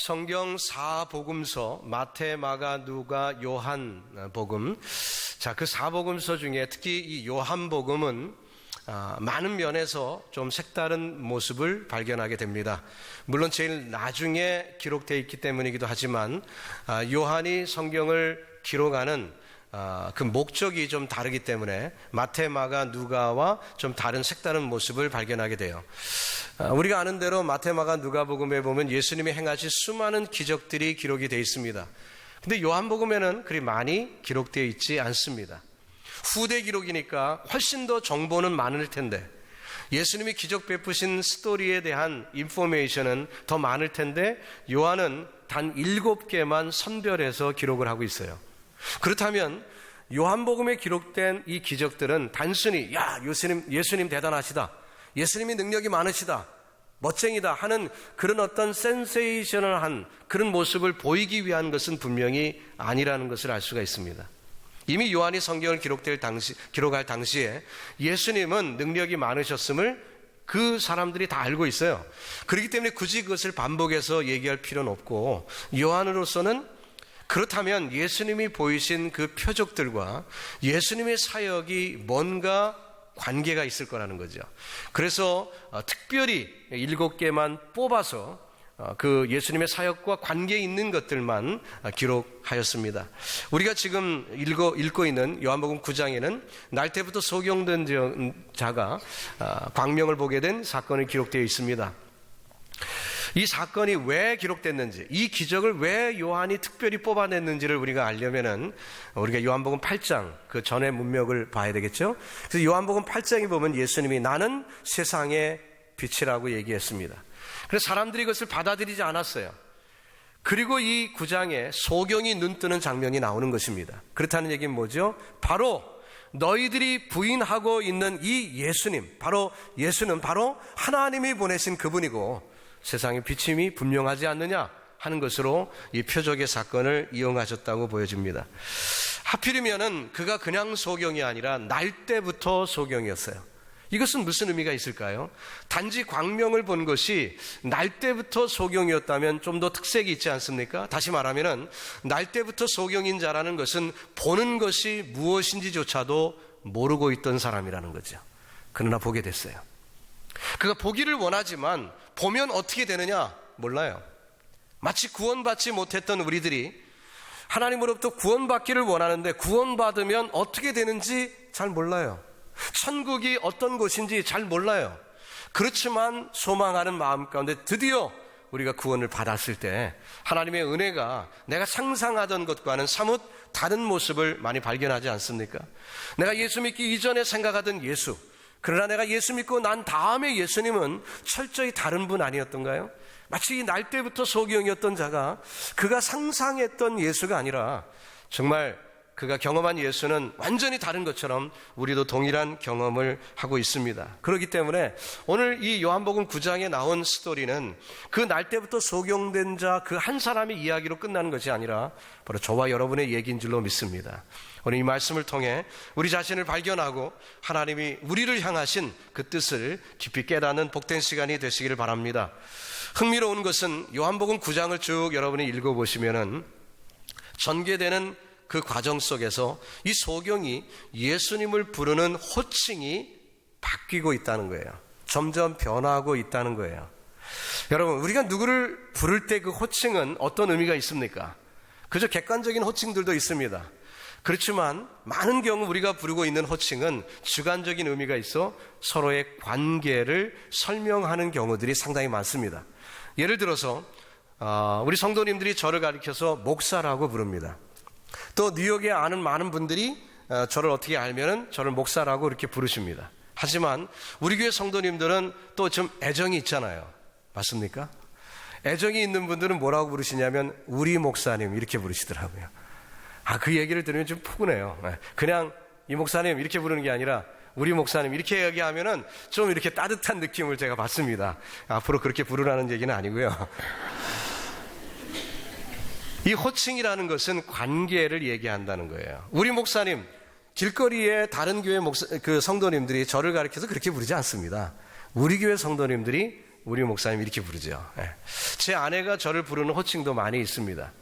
성경 4복음서 마태, 마가, 누가, 요한 복음. 자, 그 4복음서 중에 특히 이 요한 복음은 많은 면에서 좀 색다른 모습을 발견하게 됩니다. 물론 제일 나중에 기록되어 있기 때문이기도 하지만 요한이 성경을 기록하는 그 목적이 좀 다르기 때문에 마태, 마가, 누가와 좀 다른 색다른 모습을 발견하게 돼요. 우리가 아는 대로 마태, 마가, 누가복음에 보면 예수님이 행하신 수많은 기적들이 기록이 되어 있습니다. 근데 요한복음에는 그리 많이 기록되어 있지 않습니다. 후대 기록이니까 훨씬 더 정보는 많을 텐데, 예수님이 기적 베푸신 스토리에 대한 인포메이션은 더 많을 텐데 요한은 단 7개만 선별해서 기록을 하고 있어요. 그렇다면 요한복음에 기록된 이 기적들은 단순히 예수님 대단하시다, 예수님이 능력이 많으시다, 멋쟁이다 하는 그런 어떤 센세이셔널한 그런 모습을 보이기 위한 것은 분명히 아니라는 것을 알 수가 있습니다. 이미 요한이 성경을 기록할 당시에 예수님은 능력이 많으셨음을 그 사람들이 다 알고 있어요. 그렇기 때문에 굳이 그것을 반복해서 얘기할 필요는 없고, 요한으로서는 그렇다면 예수님이 보이신 그 표적들과 예수님의 사역이 뭔가 관계가 있을 거라는 거죠. 그래서 특별히 7개만 뽑아서 그 예수님의 사역과 관계 있는 것들만 기록하였습니다. 우리가 지금 읽고 있는 요한복음 9장에는 날 때부터 소경된 자가 광명을 보게 된 사건이 기록되어 있습니다. 이 사건이 왜 기록됐는지, 이 기적을 왜 요한이 특별히 뽑아냈는지를 우리가 알려면은 우리가 요한복음 8장 그 전의 문맥을 봐야 되겠죠. 그래서 요한복음 8장에 보면 예수님이 나는 세상의 빛이라고 얘기했습니다. 그래서 사람들이 그것을 받아들이지 않았어요. 그리고 이 9장에 소경이 눈뜨는 장면이 나오는 것입니다. 그렇다는 얘기는 뭐죠? 바로 너희들이 부인하고 있는 이 예수님, 바로 예수는 바로 하나님이 보내신 그분이고 세상의 비침이 분명하지 않느냐 하는 것으로 이 표적의 사건을 이용하셨다고 보여집니다. 하필이면은 그가 그냥 소경이 아니라 날 때부터 소경이었어요. 이것은 무슨 의미가 있을까요? 단지 광명을 본 것이 날 때부터 소경이었다면 좀 더 특색이 있지 않습니까? 다시 말하면은 날 때부터 소경인 자라는 것은 보는 것이 무엇인지조차도 모르고 있던 사람이라는 거죠. 그러나 보게 됐어요. 그가 보기를 원하지만 보면 어떻게 되느냐 몰라요. 마치 구원받지 못했던 우리들이 하나님으로부터 구원받기를 원하는데 구원받으면 어떻게 되는지 잘 몰라요. 천국이 어떤 곳인지 잘 몰라요. 그렇지만 소망하는 마음 가운데 드디어 우리가 구원을 받았을 때 하나님의 은혜가 내가 상상하던 것과는 사뭇 다른 모습을 많이 발견하지 않습니까? 내가 예수 믿기 이전에 생각하던 예수, 그러나 내가 예수 믿고 난 다음에 예수님은 철저히 다른 분 아니었던가요? 마치 날 때부터 소경이었던 자가 그가 상상했던 예수가 아니라 정말 그가 경험한 예수는 완전히 다른 것처럼 우리도 동일한 경험을 하고 있습니다. 그렇기 때문에 오늘 이 요한복음 9장에 나온 스토리는 그 날 때부터 소경된 자 그 한 사람의 이야기로 끝나는 것이 아니라 바로 저와 여러분의 얘기인 줄로 믿습니다. 오늘 이 말씀을 통해 우리 자신을 발견하고 하나님이 우리를 향하신 그 뜻을 깊이 깨닫는 복된 시간이 되시기를 바랍니다. 흥미로운 것은 요한복음 9장을 쭉 여러분이 읽어보시면은 전개되는 그 과정 속에서 이 소경이 예수님을 부르는 호칭이 바뀌고 있다는 거예요. 점점 변화하고 있다는 거예요. 여러분, 우리가 누구를 부를 때 그 호칭은 어떤 의미가 있습니까? 그저 객관적인 호칭들도 있습니다. 그렇지만 많은 경우 우리가 부르고 있는 호칭은 주관적인 의미가 있어 서로의 관계를 설명하는 경우들이 상당히 많습니다. 예를 들어서 우리 성도님들이 저를 가리켜서 목사라고 부릅니다. 또 뉴욕에 아는 많은 분들이 저를 어떻게 알면은 저를 목사라고 이렇게 부르십니다. 하지만 우리 교회 성도님들은 또 좀 애정이 있잖아요. 맞습니까? 애정이 있는 분들은 뭐라고 부르시냐면 우리 목사님 이렇게 부르시더라고요. 그 얘기를 들으면 좀 푸근해요. 그냥 이 목사님 이렇게 부르는 게 아니라 우리 목사님 이렇게 얘기하면은 좀 이렇게 따뜻한 느낌을 제가 받습니다. 앞으로 그렇게 부르라는 얘기는 아니고요. 이 호칭이라는 것은 관계를 얘기한다는 거예요. 우리 목사님, 길거리에 다른 교회 성도님들이 저를 가리켜서 그렇게 부르지 않습니다. 우리 교회 성도님들이 우리 목사님 이렇게 부르죠. 제 아내가 저를 부르는 호칭도 많이 있습니다.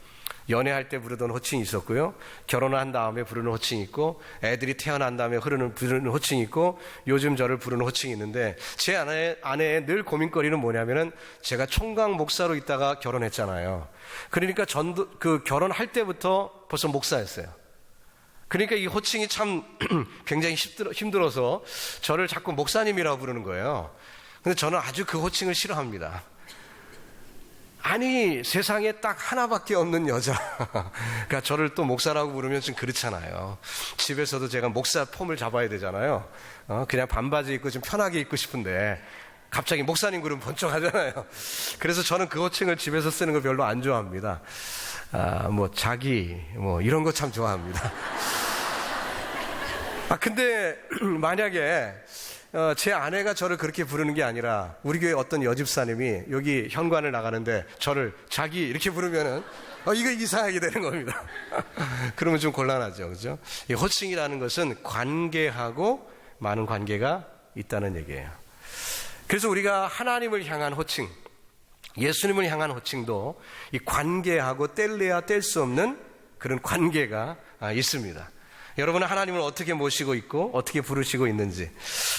연애할 때 부르던 호칭이 있었고요. 결혼한 다음에 부르는 호칭이 있고, 애들이 태어난 다음에 부르는 호칭이 있고, 요즘 저를 부르는 호칭이 있는데, 제 아내의 늘 고민거리는 뭐냐면은, 제가 총각 목사로 있다가 결혼했잖아요. 그러니까 결혼할 때부터 벌써 목사였어요. 그러니까 이 호칭이 참 굉장히 힘들어서 저를 자꾸 목사님이라고 부르는 거예요. 근데 저는 아주 그 호칭을 싫어합니다. 아니, 세상에 딱 하나밖에 없는 여자. 그러니까 저를 또 목사라고 부르면 좀 그렇잖아요. 집에서도 제가 목사 폼을 잡아야 되잖아요. 그냥 반바지 입고 좀 편하게 입고 싶은데 갑자기 목사님 그러면 번쩍 하잖아요. 그래서 저는 그 호칭을 집에서 쓰는 거 별로 안 좋아합니다. 이런 거 참 좋아합니다. 근데 만약에 제 아내가 저를 그렇게 부르는 게 아니라 우리 교회 어떤 여집사님이 여기 현관을 나가는데 저를 자기 이렇게 부르면은 이거 이상하게 되는 겁니다. 그러면 좀 곤란하죠, 그죠? 이 호칭이라는 것은 관계하고 많은 관계가 있다는 얘기예요. 그래서 우리가 하나님을 향한 호칭, 예수님을 향한 호칭도 이 관계하고 뗄래야 뗄 수 없는 그런 관계가 있습니다. 여러분은 하나님을 어떻게 모시고 있고 어떻게 부르시고 있는지,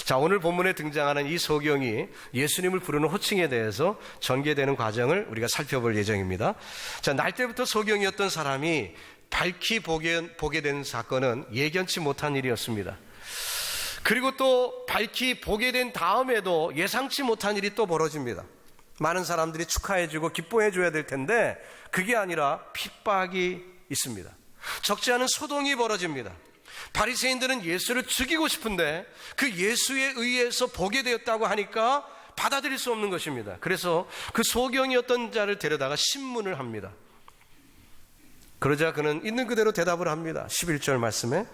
자, 오늘 본문에 등장하는 이 소경이 예수님을 부르는 호칭에 대해서 전개되는 과정을 우리가 살펴볼 예정입니다. 자, 날 때부터 소경이었던 사람이 밝히 보게 된 사건은 예견치 못한 일이었습니다. 그리고 또 밝히 보게 된 다음에도 예상치 못한 일이 또 벌어집니다. 많은 사람들이 축하해주고 기뻐해줘야 될 텐데 그게 아니라 핍박이 있습니다. 적지 않은 소동이 벌어집니다. 바리새인들은 예수를 죽이고 싶은데 그 예수에 의해서 보게 되었다고 하니까 받아들일 수 없는 것입니다. 그래서 그 소경이었던 자를 데려다가 신문을 합니다. 그러자 그는 있는 그대로 대답을 합니다. 11절 말씀에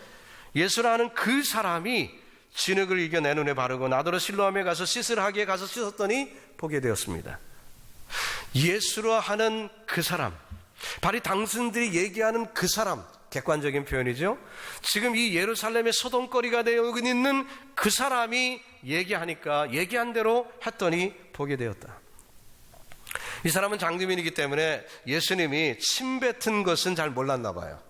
예수라는 그 사람이 진흙을 이겨 내 눈에 바르고 나더러 실로암에 가서 씻으라 하기에 가서 씻었더니 보게 되었습니다. 예수라 하는 그 사람, 바로 당신들이 얘기하는 그 사람, 객관적인 표현이죠. 지금 이 예루살렘의 소동거리가 되어 있는 그 사람이 얘기하니까 얘기한 대로 했더니 보게 되었다. 이 사람은 장님이기 때문에 예수님이 침 뱉은 것은 잘 몰랐나 봐요.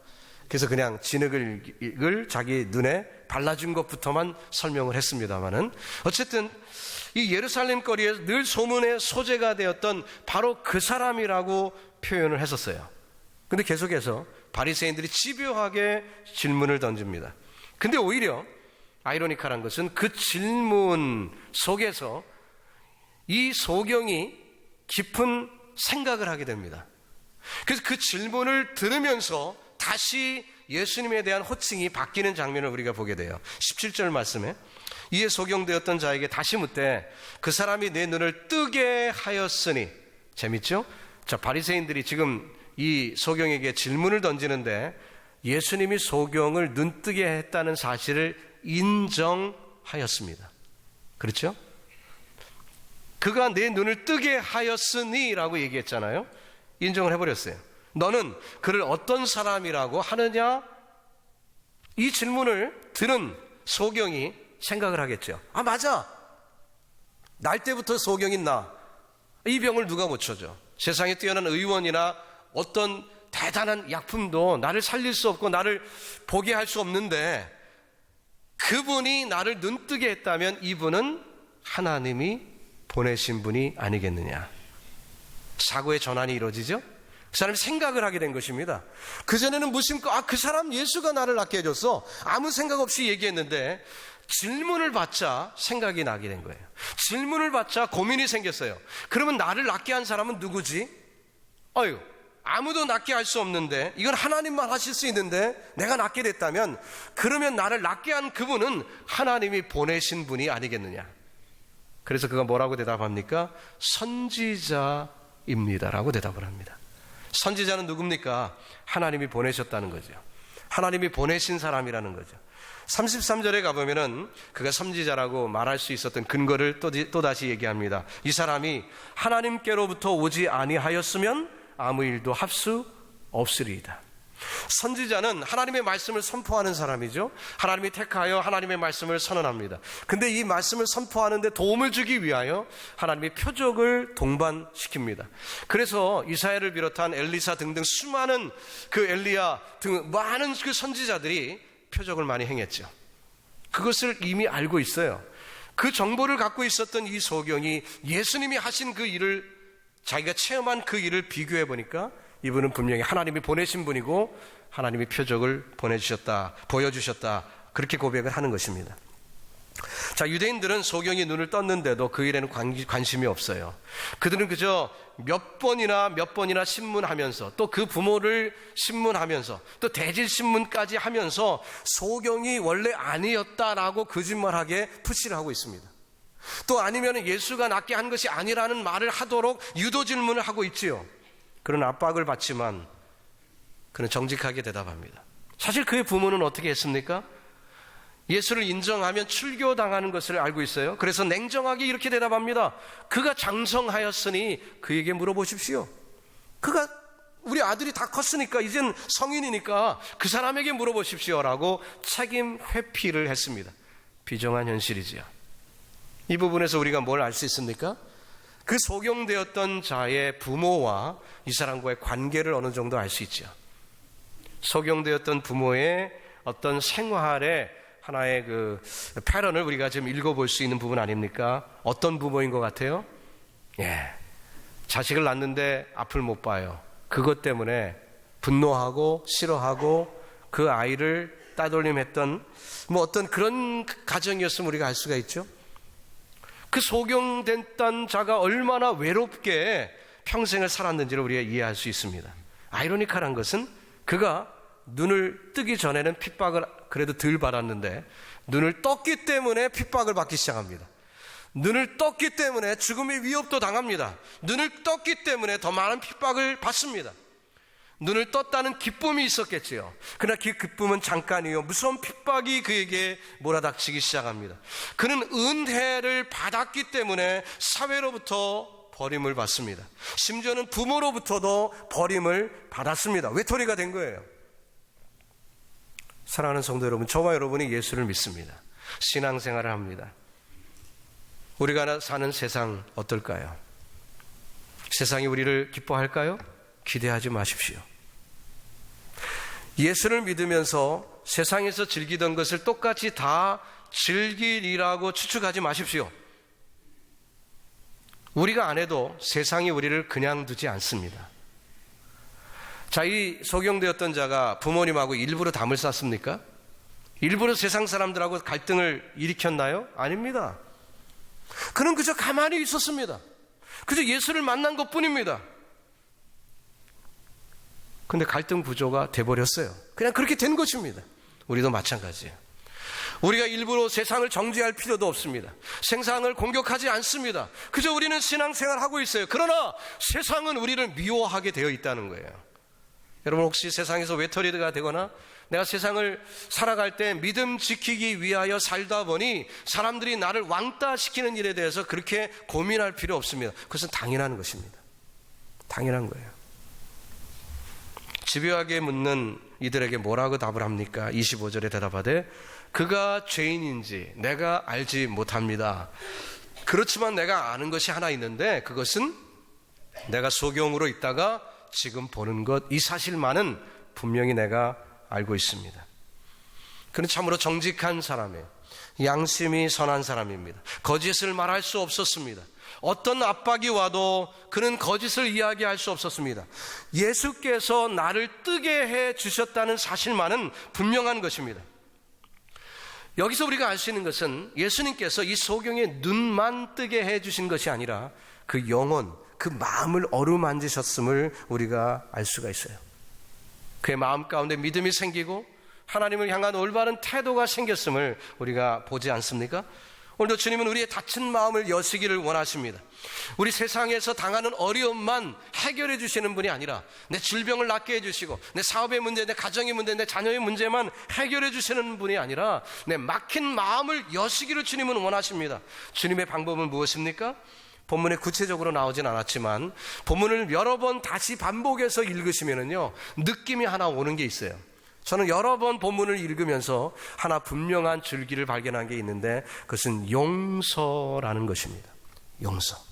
그래서 그냥 진흙을 자기 눈에 발라준 것부터만 설명을 했습니다마는, 어쨌든 이 예루살렘 거리에 늘 소문의 소재가 되었던 바로 그 사람이라고 표현을 했었어요. 근데 계속해서 바리새인들이 집요하게 질문을 던집니다. 근데 오히려 아이러니컬한 것은 그 질문 속에서 이 소경이 깊은 생각을 하게 됩니다. 그래서 그 질문을 들으면서 다시 예수님에 대한 호칭이 바뀌는 장면을 우리가 보게 돼요. 17절 말씀에 이에 소경되었던 자에게 다시 묻되 그 사람이 내 눈을 뜨게 하였으니. 재밌죠? 자, 바리새인들이 지금 이 소경에게 질문을 던지는데 예수님이 소경을 눈뜨게 했다는 사실을 인정하였습니다. 그렇죠? 그가 내 눈을 뜨게 하였으니 라고 얘기했잖아요. 인정을 해버렸어요. 너는 그를 어떤 사람이라고 하느냐? 이 질문을 들은 소경이 생각을 하겠죠. 맞아, 날 때부터 소경인 나, 이 병을 누가 고쳐줘? 세상에 뛰어난 의원이나 어떤 대단한 약품도 나를 살릴 수 없고 나를 보게 할 수 없는데 그분이 나를 눈뜨게 했다면 이분은 하나님이 보내신 분이 아니겠느냐. 사고의 전환이 이루어지죠. 그 사람이 생각을 하게 된 것입니다. 그전에는 무심코 그 사람 예수가 나를 낫게 해줬어, 아무 생각 없이 얘기했는데 질문을 받자 생각이 나게 된 거예요. 질문을 받자 고민이 생겼어요. 그러면 나를 낫게 한 사람은 누구지? 아무도 낫게 할 수 없는데, 이건 하나님만 하실 수 있는데 내가 낫게 됐다면 그러면 나를 낫게 한 그분은 하나님이 보내신 분이 아니겠느냐. 그래서 그가 뭐라고 대답합니까? 선지자입니다 라고 대답을 합니다. 선지자는 누굽니까? 하나님이 보내셨다는 거죠. 하나님이 보내신 사람이라는 거죠. 33절에 가보면은 그가 선지자라고 말할 수 있었던 근거를 또다시 얘기합니다. 이 사람이 하나님께로부터 오지 아니하였으면 아무 일도 할 수 없으리이다. 선지자는 하나님의 말씀을 선포하는 사람이죠. 하나님이 택하여 하나님의 말씀을 선언합니다. 근데 이 말씀을 선포하는데 도움을 주기 위하여 하나님의 표적을 동반시킵니다. 그래서 이사야를 비롯한 엘리사 등등 수많은 그 엘리야 등 많은 그 선지자들이 표적을 많이 행했죠. 그것을 이미 알고 있어요. 그 정보를 갖고 있었던 이 소경이 예수님이 하신 그 일을, 자기가 체험한 그 일을 비교해 보니까 이분은 분명히 하나님이 보내신 분이고 하나님이 표적을 보여주셨다, 그렇게 고백을 하는 것입니다. 자, 유대인들은 소경이 눈을 떴는데도 그 일에는 관심이 없어요. 그들은 그저 몇 번이나 신문하면서, 또 그 부모를 신문하면서, 또 대질 신문까지 하면서 소경이 원래 아니었다라고 거짓말하게 푸시를 하고 있습니다. 또 아니면 예수가 낫게 한 것이 아니라는 말을 하도록 유도 질문을 하고 있지요. 그런 압박을 받지만 그는 정직하게 대답합니다. 사실 그의 부모는 어떻게 했습니까? 예수를 인정하면 출교당하는 것을 알고 있어요. 그래서 냉정하게 이렇게 대답합니다. 그가 장성하였으니 그에게 물어보십시오. 우리 아들이 다 컸으니까, 이젠 성인이니까 그 사람에게 물어보십시오라고 책임 회피를 했습니다. 비정한 현실이지요. 이 부분에서 우리가 뭘 알 수 있습니까? 그 소경되었던 자의 부모와 이 사람과의 관계를 어느 정도 알 수 있죠. 소경되었던 부모의 어떤 생활의 하나의 그 패런을 우리가 지금 읽어볼 수 있는 부분 아닙니까? 어떤 부모인 것 같아요? 자식을 낳는데 앞을 못 봐요. 그것 때문에 분노하고 싫어하고 그 아이를 따돌림했던 어떤 그런 가정이었으면 우리가 알 수가 있죠. 그 소경됐던 자가 얼마나 외롭게 평생을 살았는지를 우리가 이해할 수 있습니다. 아이러니컬한 것은 그가 눈을 뜨기 전에는 핍박을 그래도 덜 받았는데 눈을 떴기 때문에 핍박을 받기 시작합니다. 눈을 떴기 때문에 죽음의 위협도 당합니다. 눈을 떴기 때문에 더 많은 핍박을 받습니다. 눈을 떴다는 기쁨이 있었겠지요. 그러나 그 기쁨은 잠깐이요, 무서운 핍박이 그에게 몰아닥치기 시작합니다. 그는 은혜를 받았기 때문에 사회로부터 버림을 받습니다. 심지어는 부모로부터도 버림을 받았습니다. 외톨이가 된 거예요. 사랑하는 성도 여러분, 저와 여러분이 예수를 믿습니다. 신앙생활을 합니다. 우리가 사는 세상 어떨까요? 세상이 우리를 기뻐할까요? 기대하지 마십시오. 예수를 믿으면서 세상에서 즐기던 것을 똑같이 다 즐기리라고 추측하지 마십시오. 우리가 안 해도 세상이 우리를 그냥 두지 않습니다. 자, 이 소경되었던 자가 부모님하고 일부러 담을 쌌습니까? 일부러 세상 사람들하고 갈등을 일으켰나요? 아닙니다. 그는 그저 가만히 있었습니다. 그저 예수를 만난 것뿐입니다. 근데 갈등 구조가 돼버렸어요. 그냥 그렇게 된 것입니다. 우리도 마찬가지예요. 우리가 일부러 세상을 정죄할 필요도 없습니다. 세상을 공격하지 않습니다. 그저 우리는 신앙생활하고 있어요. 그러나 세상은 우리를 미워하게 되어 있다는 거예요. 여러분, 혹시 세상에서 외톨이가 되거나 내가 세상을 살아갈 때 믿음 지키기 위하여 살다 보니 사람들이 나를 왕따시키는 일에 대해서 그렇게 고민할 필요 없습니다. 그것은 당연한 것입니다. 당연한 거예요. 집요하게 묻는 이들에게 뭐라고 답을 합니까? 25절에 대답하되 그가 죄인인지 내가 알지 못합니다. 그렇지만 내가 아는 것이 하나 있는데 그것은 내가 소경으로 있다가 지금 보는 것, 이 사실만은 분명히 내가 알고 있습니다. 그는 참으로 정직한 사람이에요. 양심이 선한 사람입니다. 거짓을 말할 수 없었습니다. 어떤 압박이 와도 그는 거짓을 이야기할 수 없었습니다. 예수께서 나를 뜨게 해 주셨다는 사실만은 분명한 것입니다. 여기서 우리가 알 수 있는 것은 예수님께서 이 소경의 눈만 뜨게 해 주신 것이 아니라 그 영혼, 그 마음을 어루만지셨음을 우리가 알 수가 있어요. 그의 마음 가운데 믿음이 생기고 하나님을 향한 올바른 태도가 생겼음을 우리가 보지 않습니까? 오늘도 주님은 우리의 다친 마음을 여시기를 원하십니다. 우리 세상에서 당하는 어려움만 해결해 주시는 분이 아니라 내 질병을 낫게 해주시고 내 사업의 문제, 내 가정의 문제, 내 자녀의 문제만 해결해 주시는 분이 아니라 내 막힌 마음을 여시기를 주님은 원하십니다. 주님의 방법은 무엇입니까? 본문에 구체적으로 나오진 않았지만 본문을 여러 번 다시 반복해서 읽으시면은요, 느낌이 하나 오는 게 있어요. 저는 여러 번 본문을 읽으면서 하나 분명한 줄기를 발견한 게 있는데, 그것은 용서라는 것입니다. 용서.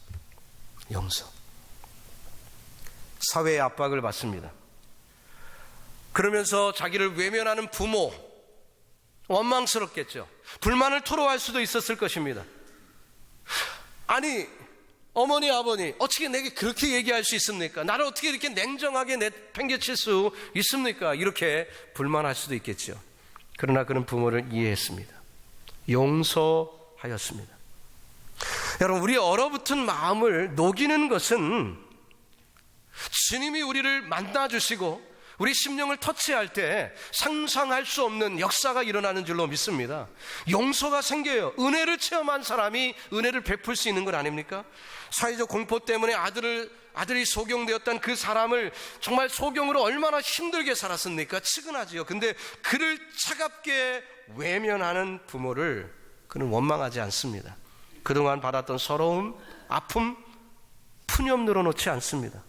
사회의 압박을 받습니다. 그러면서 자기를 외면하는 부모, 원망스럽겠죠. 불만을 토로할 수도 있었을 것입니다. 아니, 어머니, 아버니, 어떻게 내게 그렇게 얘기할 수 있습니까? 나를 어떻게 이렇게 냉정하게 내팽개칠 수 있습니까? 이렇게 불만할 수도 있겠죠. 그러나 그는 부모를 이해했습니다. 용서하였습니다. 여러분, 우리 얼어붙은 마음을 녹이는 것은 주님이 우리를 만나주시고 우리 심령을 터치할 때 상상할 수 없는 역사가 일어나는 줄로 믿습니다. 용서가 생겨요. 은혜를 체험한 사람이 은혜를 베풀 수 있는 것 아닙니까? 사회적 공포 때문에 아들이 소경되었던 그 사람을 정말 소경으로 얼마나 힘들게 살았습니까? 측은하지요. 근데 그를 차갑게 외면하는 부모를 그는 원망하지 않습니다. 그동안 받았던 서러움, 아픔, 푸념 늘어놓지 않습니다.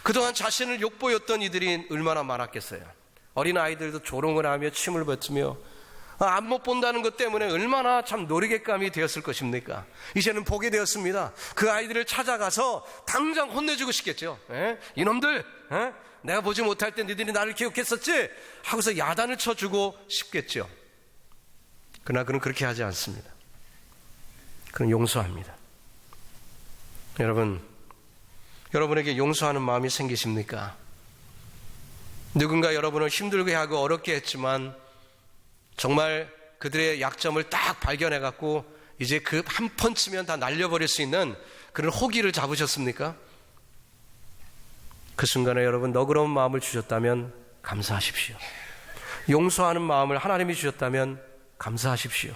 그동안 자신을 욕보였던 이들이 얼마나 많았겠어요. 어린아이들도 조롱을 하며 침을 뱉으며 안 못 본다는 것 때문에 얼마나 참 놀이객감이 되었을 것입니까? 이제는 보게 되었습니다. 그 아이들을 찾아가서 당장 혼내주고 싶겠죠. 이놈들, 내가 보지 못할 때 너희들이 나를 기억했었지? 하고서 야단을 쳐주고 싶겠죠. 그러나 그는 그렇게 하지 않습니다. 그는 용서합니다. 여러분에게 용서하는 마음이 생기십니까? 누군가 여러분을 힘들게 하고 어렵게 했지만 정말 그들의 약점을 딱 발견해 갖고 이제 그 한 펀치면 다 날려버릴 수 있는 그런 호기를 잡으셨습니까? 그 순간에 여러분 너그러운 마음을 주셨다면 감사하십시오. 용서하는 마음을 하나님이 주셨다면 감사하십시오.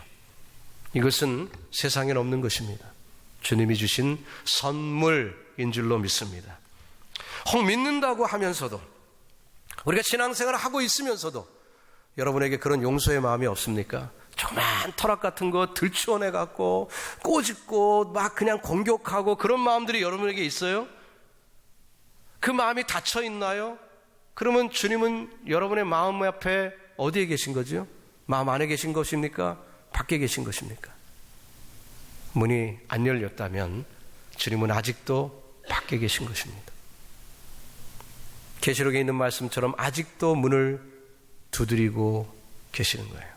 이것은 세상엔 없는 것입니다. 주님이 주신 선물인 줄로 믿습니다. 혹 믿는다고 하면서도, 우리가 신앙생활을 하고 있으면서도 여러분에게 그런 용서의 마음이 없습니까? 조그만 터락 같은 거 들추어내갖고 꼬집고 막 그냥 공격하고 그런 마음들이 여러분에게 있어요? 그 마음이 닫혀 있나요? 그러면 주님은 여러분의 마음 앞에 어디에 계신 거죠? 마음 안에 계신 것입니까? 밖에 계신 것입니까? 문이 안 열렸다면 주님은 아직도 밖에 계신 것입니다. 계시록에 있는 말씀처럼 아직도 문을 두드리고 계시는 거예요.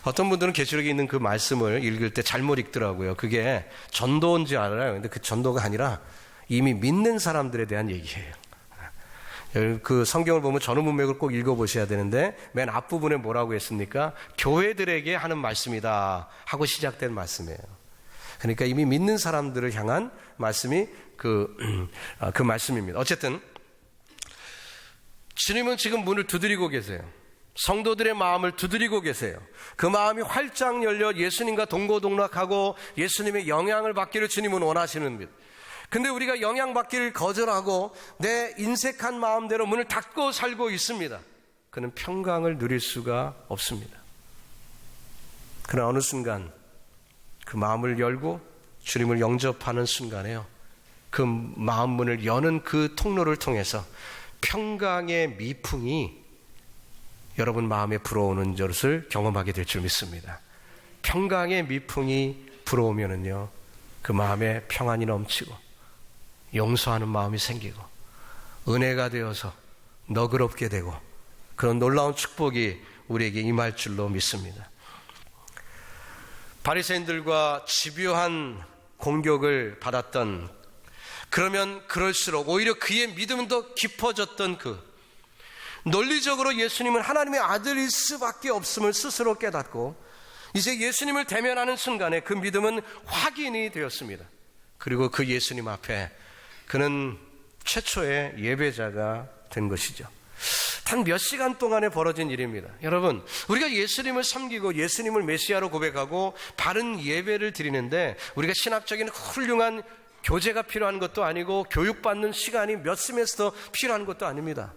어떤 분들은 계시록에 있는 그 말씀을 읽을 때 잘못 읽더라고요. 그게 전도인지 알아요. 근데 그 전도가 아니라 이미 믿는 사람들에 대한 얘기예요. 그 성경을 보면 전후 문맥을 꼭 읽어보셔야 되는데 맨 앞부분에 뭐라고 했습니까? 교회들에게 하는 말씀이다 하고 시작된 말씀이에요. 그러니까 이미 믿는 사람들을 향한 말씀이 그 말씀입니다. 어쨌든 주님은 지금 문을 두드리고 계세요. 성도들의 마음을 두드리고 계세요. 그 마음이 활짝 열려 예수님과 동고동락하고 예수님의 영향을 받기를 주님은 원하시는 것. 근데 우리가 영향받기를 거절하고 내 인색한 마음대로 문을 닫고 살고 있습니다. 그는 평강을 누릴 수가 없습니다. 그러나 어느 순간 그 마음을 열고 주님을 영접하는 순간에요, 그 마음 문을 여는 그 통로를 통해서 평강의 미풍이 여러분 마음에 불어오는 것을 경험하게 될 줄 믿습니다. 평강의 미풍이 불어오면은요, 그 마음에 평안이 넘치고 용서하는 마음이 생기고 은혜가 되어서 너그럽게 되고 그런 놀라운 축복이 우리에게 임할 줄로 믿습니다. 바리새인들과 집요한 공격을 받았던, 그러면 그럴수록 오히려 그의 믿음은 더 깊어졌던 논리적으로 예수님은 하나님의 아들일 수밖에 없음을 스스로 깨닫고 이제 예수님을 대면하는 순간에 그 믿음은 확인이 되었습니다. 그리고 그 예수님 앞에 그는 최초의 예배자가 된 것이죠. 단 몇 시간 동안에 벌어진 일입니다. 여러분, 우리가 예수님을 섬기고 예수님을 메시아로 고백하고 바른 예배를 드리는데 우리가 신학적인 훌륭한 교제가 필요한 것도 아니고 교육받는 시간이 몇 세메스터 필요한 것도 아닙니다.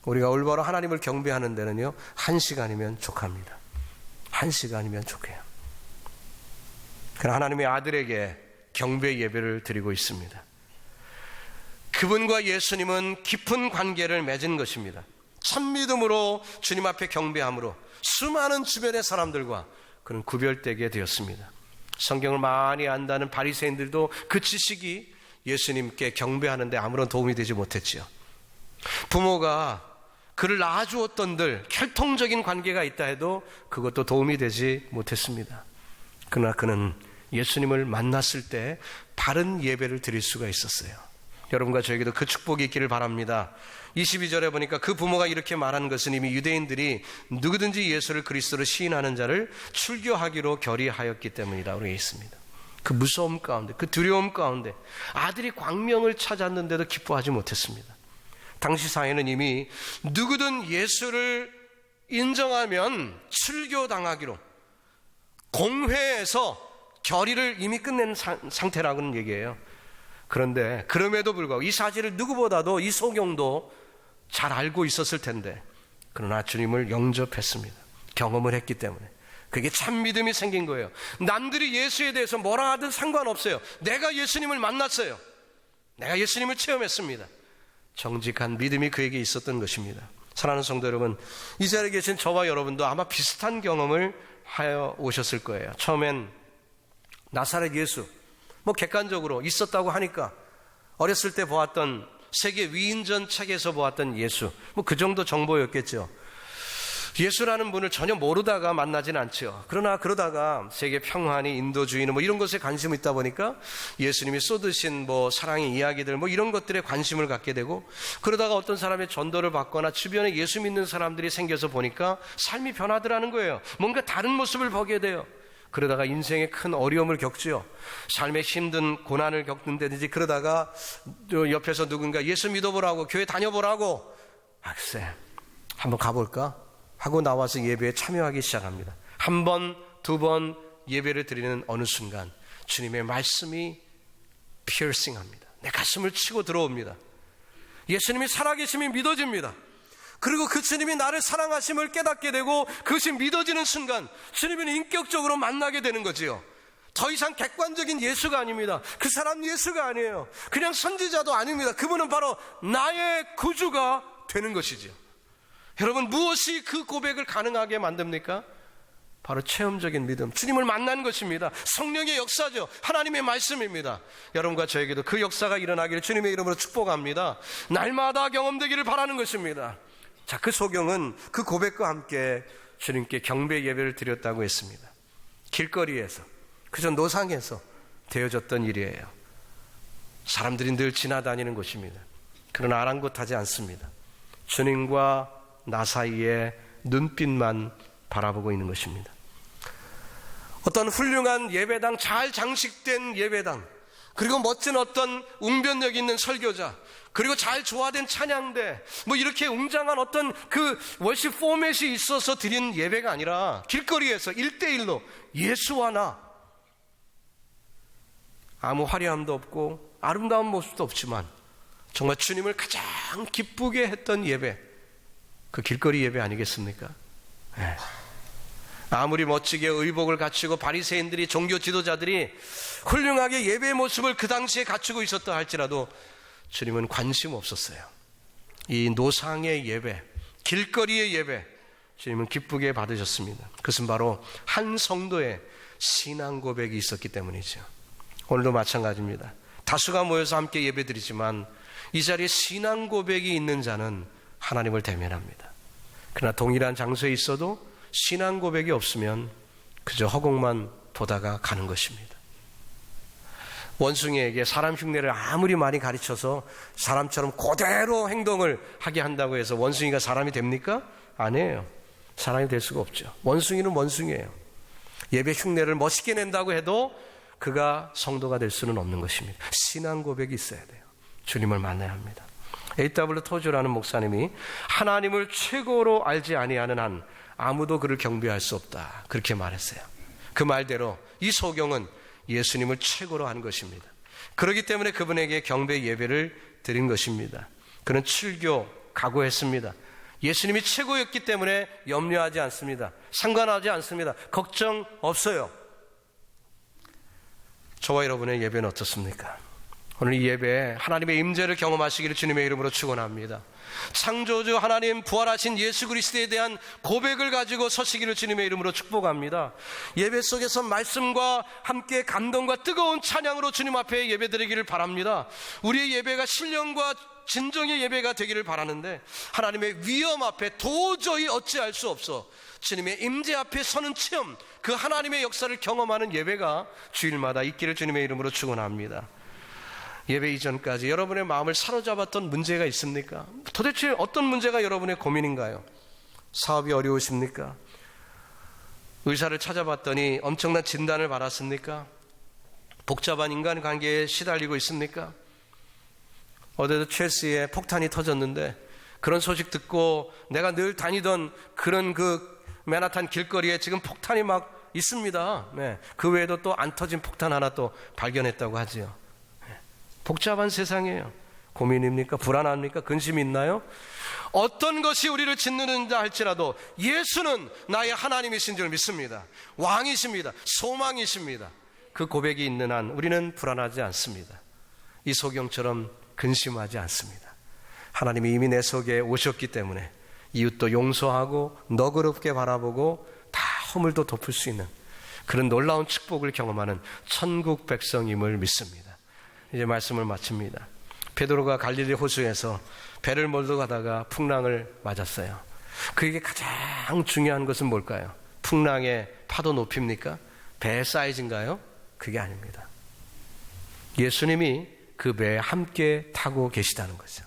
우리가 올바로 하나님을 경배하는 데는요, 1시간이면 족합니다. 1시간이면 족해요. 그러나 하나님의 아들에게 경배 예배를 드리고 있습니다. 그분과 예수님은 깊은 관계를 맺은 것입니다. 참 믿음으로 주님 앞에 경배함으로 수많은 주변의 사람들과 그는 구별되게 되었습니다. 성경을 많이 안다는 바리새인들도 그 지식이 예수님께 경배하는데 아무런 도움이 되지 못했지요. 부모가 그를 낳아주었던들 혈통적인 관계가 있다 해도 그것도 도움이 되지 못했습니다. 그러나 그는 예수님을 만났을 때 바른 예배를 드릴 수가 있었어요. 여러분과 저에게도 그 축복이 있기를 바랍니다. 22절에 보니까 그 부모가 이렇게 말한 것은 이미 유대인들이 누구든지 예수를 그리스도로 시인하는 자를 출교하기로 결의하였기 때문이라고 되어 있습니다. 그 무서움 가운데, 그 두려움 가운데 아들이 광명을 찾았는데도 기뻐하지 못했습니다. 당시 사회는 이미 누구든 예수를 인정하면 출교당하기로 공회에서 결의를 이미 끝낸 상태라고는 얘기해요. 그런데 그럼에도 불구하고 이 사실을 누구보다도 이 소경도 잘 알고 있었을 텐데 그러나 주님을 영접했습니다. 경험을 했기 때문에 그게 참 믿음이 생긴 거예요. 남들이 예수에 대해서 뭐라 하든 상관없어요. 내가 예수님을 만났어요. 내가 예수님을 체험했습니다. 정직한 믿음이 그에게 있었던 것입니다. 사랑하는 성도 여러분, 이 자리에 계신 저와 여러분도 아마 비슷한 경험을 하여 오셨을 거예요. 처음엔 나사렛 예수, 객관적으로 있었다고 하니까 어렸을 때 보았던 세계 위인전 책에서 보았던 예수, 그 정도 정보였겠죠. 예수라는 분을 전혀 모르다가 만나진 않죠. 그러다가 세계 평화니 인도주의는 이런 것에 관심이 있다 보니까 예수님이 쏟으신 사랑의 이야기들 이런 것들에 관심을 갖게 되고, 그러다가 어떤 사람의 전도를 받거나 주변에 예수 믿는 사람들이 생겨서 보니까 삶이 변하더라는 거예요. 뭔가 다른 모습을 보게 돼요. 그러다가 인생에 큰 어려움을 겪죠. 삶에 힘든 고난을 겪는다든지, 그러다가 옆에서 누군가 예수 믿어보라고, 교회 다녀보라고, 글쎄 한번 가볼까 하고 나와서 예배에 참여하기 시작합니다. 한 번, 두 번 예배를 드리는 어느 순간 주님의 말씀이 피어싱합니다. 내 가슴을 치고 들어옵니다. 예수님이 살아계심이 믿어집니다. 그리고 그 주님이 나를 사랑하심을 깨닫게 되고 그것이 믿어지는 순간 주님을 인격적으로 만나게 되는 거지요. 더 이상 객관적인 예수가 아닙니다. 그 사람 예수가 아니에요. 그냥 선지자도 아닙니다. 그분은 바로 나의 구주가 되는 것이죠. 여러분, 무엇이 그 고백을 가능하게 만듭니까? 바로 체험적인 믿음, 주님을 만난 것입니다. 성령의 역사죠. 하나님의 말씀입니다. 여러분과 저에게도 그 역사가 일어나기를 주님의 이름으로 축복합니다. 날마다 경험되기를 바라는 것입니다. 자, 그 소경은 그 고백과 함께 주님께 경배 예배를 드렸다고 했습니다. 길거리에서, 그저 노상에서 되어졌던 일이에요. 사람들이 늘 지나다니는 곳입니다. 그러나 아랑곳하지 않습니다. 주님과 나 사이에 눈빛만 바라보고 있는 것입니다. 어떤 훌륭한 예배당, 잘 장식된 예배당, 그리고 멋진 어떤 웅변력 있는 설교자, 그리고 잘 조화된 찬양대, 이렇게 웅장한 어떤 그 월십 포맷이 있어서 드린 예배가 아니라 길거리에서 1대1로 예수와 나, 아무 화려함도 없고 아름다운 모습도 없지만 정말 주님을 가장 기쁘게 했던 예배, 그 길거리 예배 아니겠습니까? 네. 아무리 멋지게 의복을 갖추고 바리새인들이, 종교 지도자들이 훌륭하게 예배의 모습을 그 당시에 갖추고 있었다 할지라도 주님은 관심 없었어요. 이 노상의 예배, 길거리의 예배, 주님은 기쁘게 받으셨습니다. 그것은 바로 한 성도의 신앙 고백이 있었기 때문이죠. 오늘도 마찬가지입니다. 다수가 모여서 함께 예배드리지만 이 자리에 신앙 고백이 있는 자는 하나님을 대면합니다. 그러나 동일한 장소에 있어도 신앙 고백이 없으면 그저 허공만 보다가 가는 것입니다. 원숭이에게 사람 흉내를 아무리 많이 가르쳐서 사람처럼 그대로 행동을 하게 한다고 해서 원숭이가 사람이 됩니까? 아니에요. 사람이 될 수가 없죠. 원숭이는 원숭이에요. 예배 흉내를 멋있게 낸다고 해도 그가 성도가 될 수는 없는 것입니다. 신앙 고백이 있어야 돼요. 주님을 만나야 합니다. A.W. 토즈라는 목사님이 하나님을 최고로 알지 아니하는 한 아무도 그를 경배할 수 없다, 그렇게 말했어요. 그 말대로 이 소경은 예수님을 최고로 한 것입니다. 그렇기 때문에 그분에게 경배 예배를 드린 것입니다. 그는 출교 각오했습니다. 예수님이 최고였기 때문에 염려하지 않습니다. 상관하지 않습니다. 걱정 없어요. 저와 여러분의 예배는 어떻습니까? 오늘 이 예배에 하나님의 임재를 경험하시기를 주님의 이름으로 축원합니다. 창조주 하나님, 부활하신 예수 그리스도에 대한 고백을 가지고 서시기를 주님의 이름으로 축복합니다. 예배 속에서 말씀과 함께 감동과 뜨거운 찬양으로 주님 앞에 예배드리기를 바랍니다. 우리의 예배가 신령과 진정의 예배가 되기를 바라는데, 하나님의 위엄 앞에 도저히 어찌할 수 없어 주님의 임재 앞에 서는 체험, 그 하나님의 역사를 경험하는 예배가 주일마다 있기를 주님의 이름으로 축원합니다. 예배 이전까지 여러분의 마음을 사로잡았던 문제가 있습니까? 도대체 어떤 문제가 여러분의 고민인가요? 사업이 어려우십니까? 의사를 찾아봤더니 엄청난 진단을 받았습니까? 복잡한 인간관계에 시달리고 있습니까? 어제도 첼시에 폭탄이 터졌는데 그런 소식 듣고 내가 늘 다니던 그런 그 맨하탄 길거리에 지금 폭탄이 막 있습니다. 네. 그 외에도 또 안 터진 폭탄 하나 또 발견했다고 하지요. 복잡한 세상이에요. 고민입니까? 불안합니까? 근심이 있나요? 어떤 것이 우리를 짓누른다 할지라도 예수는 나의 하나님이신 줄 믿습니다. 왕이십니다. 소망이십니다. 그 고백이 있는 한 우리는 불안하지 않습니다. 이 소경처럼 근심하지 않습니다. 하나님이 이미 내 속에 오셨기 때문에 이웃도 용서하고 너그럽게 바라보고 다 허물도 덮을 수 있는 그런 놀라운 축복을 경험하는 천국 백성임을 믿습니다. 이제 말씀을 마칩니다. 베드로가 갈릴리 호수에서 배를 몰고 가다가 풍랑을 맞았어요. 그에게 가장 중요한 것은 뭘까요? 풍랑의 파도 높이입니까? 배의 사이즈인가요? 그게 아닙니다. 예수님이 그 배에 함께 타고 계시다는 거죠.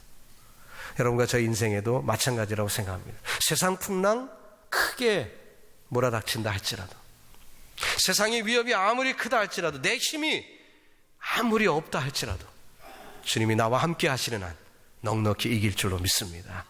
여러분과 저 인생에도 마찬가지라고 생각합니다. 세상 풍랑 크게 몰아닥친다 할지라도, 세상의 위협이 아무리 크다 할지라도, 내 힘이 아무리 없다 할지라도 주님이 나와 함께 하시는 한 넉넉히 이길 줄로 믿습니다.